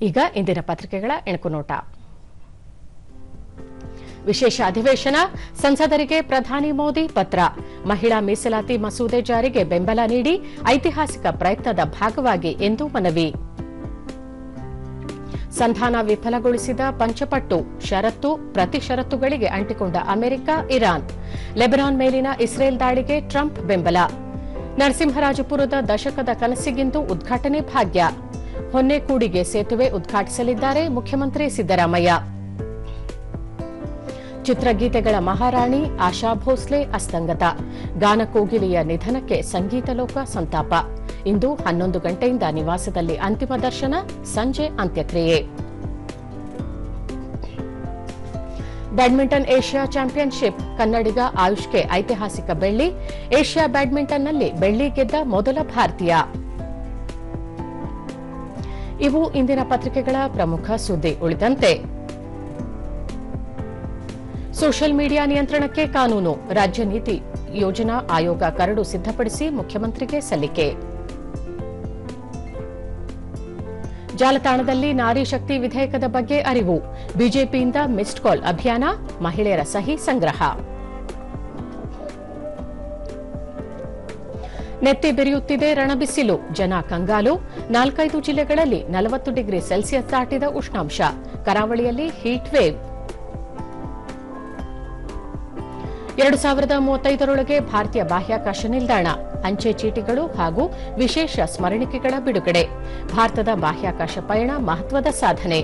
ಈಗ ಇಂದಿನ ಪತ್ರಿಕೆಗಳ ಎಣಕುನೋಟ. ವಿಶೇಷ ಅಧಿವೇಶನ, ಸಂಸದರಿಗೆ ಪ್ರಧಾನಿ ಮೋದಿ ಪತ್ರ, ಮಹಿಳಾ ಮೀಸಲಾತಿ ಮಸೂದೆ ಜಾರಿಗೆ ಬೆಂಬಲ ನೀಡಿ ಐತಿಹಾಸಿಕ ಪ್ರಯತ್ನದ ಭಾಗವಾಗಿ ಎಂದು ಮನವಿ. ಸಂಧಾನ ವಿಫಲಗೊಳಿಸಿದ ಪಂಚಪಟ್ಟು, ಷರತ್ತು ಪ್ರತಿ ಷರತ್ತುಗಳಿಗೆ ಅಂಟಿಕೊಂಡ ಅಮೆರಿಕ, ಇರಾನ್. ಲೆಬನಾನ್ ಮೇಲಿನ ಇಸ್ರೇಲ್ ದಾಳಿಗೆ ಟ್ರಂಪ್ ಬೆಂಬಲ. ನರಸಿಂಹರಾಜಪುರದ ದಶಕದ ಕನಸಿಗಿಂದು ಉದ್ಘಾಟನೆ ಭಾಗ್ಯ. ಹೊನ್ನೆಕೂಡಿಗೆ ಸೇತುವೆ ಉದ್ಘಾಟಿಸಲಿದ್ದಾರೆ ಮುಖ್ಯಮಂತ್ರಿ ಸಿದ್ದರಾಮಯ್ಯ. ಚಿತ್ರಗೀತೆಗಳ ಮಹಾರಾಣಿ ಆಶಾ ಭೋಸ್ಲೆ ಅಸ್ತಂಗತ, ಗಾನಕೋಗಿಲೆಯ ನಿಧನಕ್ಕೆ ಸಂಗೀತ ಲೋಕ ಸಂತಾಪ. ಇಂದು 11 ಗಂಟೆಯಿಂದ ನಿವಾಸದಲ್ಲಿ ಅಂತಿಮ ದರ್ಶನ, ಸಂಜೆ ಅಂತ್ಯಕ್ರಿಯೆ. ಬ್ಯಾಡ್ಮಿಂಟನ್ ಏಷ್ಯಾ ಚಾಂಪಿಯನ್ಶಿಪ್, ಕನ್ನಡಿಗ ಆಯುಷ್ಗೆ ಐತಿಹಾಸಿಕ ಬೆಳ್ಳಿ. ಏಷ್ಯಾ ಬ್ಯಾಡ್ಮಿಂಟನ್ನಲ್ಲಿ ಬೆಳ್ಳಿ ಗೆದ್ದ ಮೊದಲ ಭಾರತೀಯ. ಇವು ಇಂದಿನ ಪತ್ರಿಕೆಗಳ ಪ್ರಮುಖ ಸುದ್ದಿ. ಉಳಿದಂತೆ ಸೋಷಿಯಲ್ ಮೀಡಿಯಾ ನಿಯಂತ್ರಣಕ್ಕೆ ಕಾನೂನು, ರಾಜ್ಯ ನೀತಿ ಯೋಜನಾ ಆಯೋಗ ಕರಡು ಸಿದ್ದಪಡಿಸಿ ಮುಖ್ಯಮಂತ್ರಿಗೆ ಸಲ್ಲಿಕೆ. ಜಾಲತಾಣದಲ್ಲಿ ನಾರಿ ಶಕ್ತಿ ವಿಧೇಯಕದ ಬಗ್ಗೆ ಅರಿವು, ಬಿಜೆಪಿಯಿಂದ ಮಿಸ್ಡ್ ಕಾಲ್ ಅಭಿಯಾನ, ಮಹಿಳೆಯರ ಸಹಿ ಸಂಗ್ರಹ. ನೆತ್ತಿ ಬೆರೆಯುತ್ತಿದೆ ರಣಬಿಸಿಲು, ಜನ ಕಂಗಾಲು. 4-5 ಜಿಲ್ಲೆಗಳಲ್ಲಿ 40 ಡಿಗ್ರಿ ಸೆಲ್ಸಿಯಸ್ ದಾಟಿದ ಉಷ್ಣಾಂಶ, ಕರಾವಳಿಯಲ್ಲಿ ಹೀಟ್ ವೇವ್. 2035ರೊಳಗೆ ಭಾರತೀಯ ಬಾಹ್ಯಾಕಾಶ ನಿಲ್ದಾಣ, ಅಂಚೆ ಚೀಟಿಗಳು ಹಾಗೂ ವಿಶೇಷ ಸ್ಮರಣಿಕೆಗಳ ಬಿಡುಗಡೆ. ಭಾರತದ ಬಾಹ್ಯಾಕಾಶ ಪಯಣ ಮಹತ್ವದ ಸಾಧನೆ.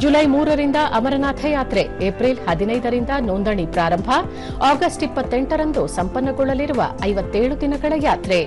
ಜುಲೈ 3ರಿಂದ ಅಮರನಾಥ ಯಾತ್ರೆ, ಏಪ್ರಿಲ್ 15ರಿಂದ ನೋಂದಣಿ ಪ್ರಾರಂಭ. ಆಗಸ್ಟ್ 28ರಂದು ಸಂಪನ್ನಗೊಳ್ಳಲಿರುವ 57 ದಿನಗಳ ಯಾತ್ರೆ.